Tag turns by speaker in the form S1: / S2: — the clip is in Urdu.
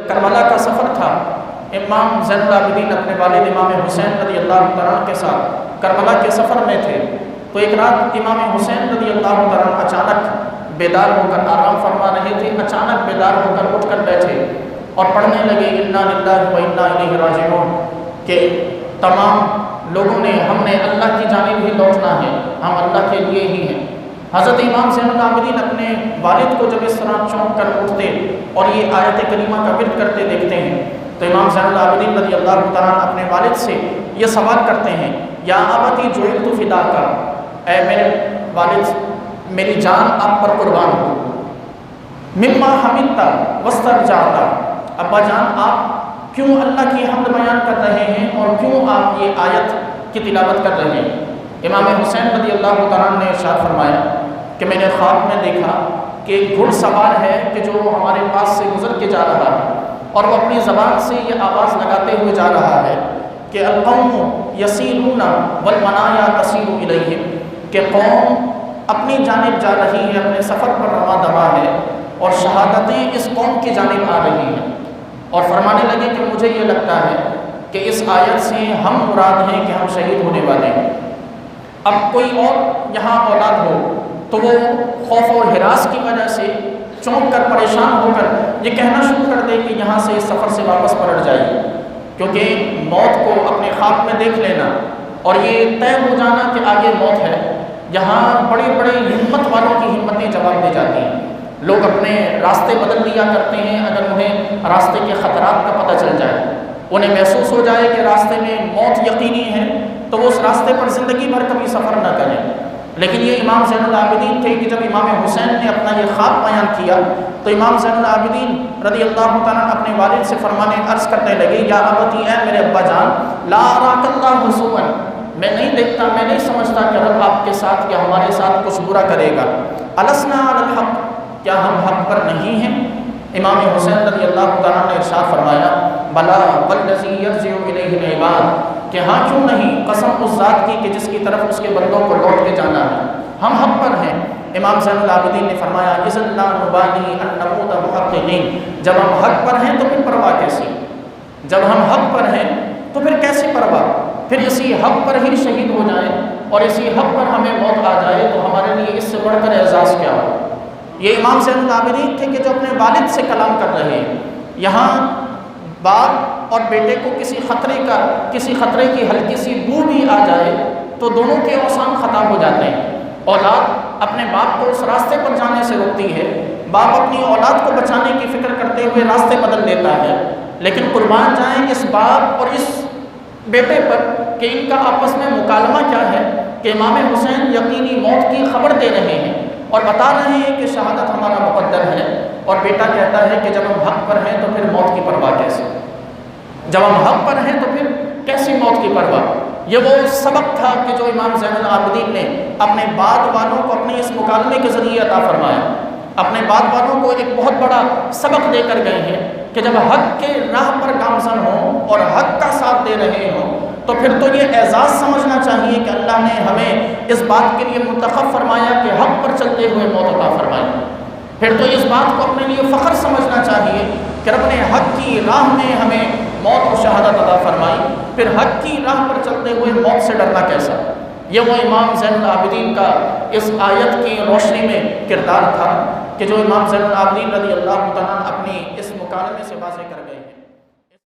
S1: کربلا کا سفر تھا، امام زین العابدین اپنے والد امام حسین رضی اللہ تعالیٰ کے ساتھ کربلا کے سفر میں تھے، تو ایک رات امام حسین رضی اللہ تعالیٰ اچانک بیدار ہو کر آرام فرما رہے تھے، اچانک بیدار ہو کر اٹھ کر بیٹھے اور پڑھنے لگے انا للہ و انا الیہ راجعون، کہ تمام لوگوں نے ہم نے اللہ کی جانب ہی لوٹنا ہے، ہم اللہ کے لیے ہی ہیں۔ حضرت امام زین العابدین اپنے والد کو جب اس طرح چونک کر اٹھتے اور یہ آیت کریمہ کا ورد کرتے دیکھتے ہیں تو امام زین العابدین رضی اللہ تعالیٰ اپنے والد سے یہ سوال کرتے ہیں، یا ابتی جعلت فداک، اے میرے والد میری جان آپ پر قربان ہو، مما حمدت واسترجعت، ابا جان آپ کیوں اللہ کی حمد بیان کر رہے ہیں اور کیوں آپ یہ آیت کی تلاوت کر رہے ہیں؟ امام حسین رضی اللہ تعالیٰ نے ارشاد فرمایا کہ میں نے خواب میں دیکھا کہ ایک گھڑ سوار ہے کہ جو ہمارے پاس سے گزر کے جا رہا ہے اور وہ اپنی زبان سے یہ آواز لگاتے ہوئے جا رہا ہے کہ القوم یسیرون والمنایا تسیر الیہم، کہ قوم اپنی جانب جا رہی ہے، اپنے سفر پر رواں دوا ہے اور شہادتیں اس قوم کی جانب آ رہی ہیں، اور فرمانے لگے کہ مجھے یہ لگتا ہے کہ اس آیت سے ہم مراد ہیں کہ ہم شہید ہونے والے ہیں۔ اب کوئی اور یہاں اولاد ہو تو وہ خوف اور ہراس کی وجہ سے چونک کر پریشان ہو کر یہ کہنا شروع کر دے کہ یہاں سے اس سفر سے واپس پلٹ جائیے، کیونکہ موت کو اپنے خواب میں دیکھ لینا اور یہ طے ہو جانا کہ آگے موت ہے، یہاں بڑی بڑی ہمت والوں کی ہمتیں جواب دے جاتی ہیں۔ لوگ اپنے راستے بدل لیا کرتے ہیں اگر انہیں راستے کے خطرات کا پتہ چل جائے، انہیں محسوس ہو جائے کہ راستے میں موت یقینی ہے تو وہ اس راستے پر زندگی بھر کبھی سفر نہ کریں۔ لیکن یہ امام زین العابدین تھے کہ جب امام حسین نے اپنا یہ خواب بیان کیا تو امام زین العابدین رضی اللہ تعالیٰ اپنے والد سے فرمانے عرض کرنے لگے، یا ابتی، اے میرے ابا جان، لا اراک اللہ سوءا، میں نہیں دیکھتا، میں نہیں سمجھتا کہ رب آپ کے ساتھ یا ہمارے ساتھ کچھ برا کرے گا، السنا علی الحق، کیا ہم حق پر نہیں ہیں؟ امام حسین رضی اللہ تعالیٰ نے ارشاد فرمایا، بلا والذی یرجع الیہ العباد، کہ ہاں کیوں نہیں، قسم اس ذات کی کہ جس کی طرف اس کے بندوں کو لوٹ کے جانا ہے، ہم حق پر ہیں۔ امام زین العابدین نے فرمایا، اذن لا نبالی ان نموت محققین، جب ہم حق پر ہیں تو پھر پرواہ کیسی، جب ہم حق پر ہیں تو پھر کیسی پرواہ، پھر اسی حق پر ہی شہید ہو جائیں اور اسی حق پر ہمیں موت آ جائے تو ہمارے لیے اس سے بڑھ کر اعزاز کیا ہو۔ یہ امام زین العابدین تھے کہ جو اپنے والد سے کلام کر رہے ہیں، یہاں باپ اور بیٹے کو کسی خطرے کی ہلکی سی بو بھی آ جائے تو دونوں کے اوسان ختم ہو جاتے ہیں۔ اولاد اپنے باپ کو اس راستے پر جانے سے روکتی ہے، باپ اپنی اولاد کو بچانے کی فکر کرتے ہوئے راستے بدل دیتا ہے، لیکن قربان جائیں اس باپ اور اس بیٹے پر کہ ان کا آپس میں مکالمہ کیا ہے کہ امام حسین یقینی موت کی خبر دے رہے ہیں اور بتا رہے ہیں کہ شہادت ہمارا مقدر ہے، اور بیٹا کہتا ہے کہ جب ہم حق پر ہیں تو پھر موت کی پرواہ کیسے، جب ہم حق پر ہیں تو پھر کیسی موت کی پرواہ۔ یہ وہ سبق تھا کہ جو امام زین العابدین نے اپنے بعد والوں کو اپنے اس مکالمے کے ذریعے عطا فرمایا، اپنے بعد والوں کو ایک بہت بڑا سبق دے کر گئے ہیں کہ جب حق کے راہ پر گامزن ہوں اور حق کا ساتھ دے رہے ہوں تو پھر تو یہ اعزاز سمجھنا چاہیے کہ اللہ نے ہمیں اس بات کے لیے منتخب فرمایا کہ حق پر چلتے ہوئے موت عطا فرمائی، پھر تو اس بات کو اپنے لیے فخر سمجھنا چاہیے کہ رب نے حق کی راہ میں ہمیں موت اور شہادت عطا فرمائی، پھر حق کی راہ پر چلتے ہوئے موت سے ڈرنا کیسا۔ یہ وہ امام زین العابدین کا اس آیت کی روشنی میں کردار تھا کہ جو امام زین العابدین رضی اللہ تعالیٰ اپنی اس مکالمے سے واضح کر گئے ہیں۔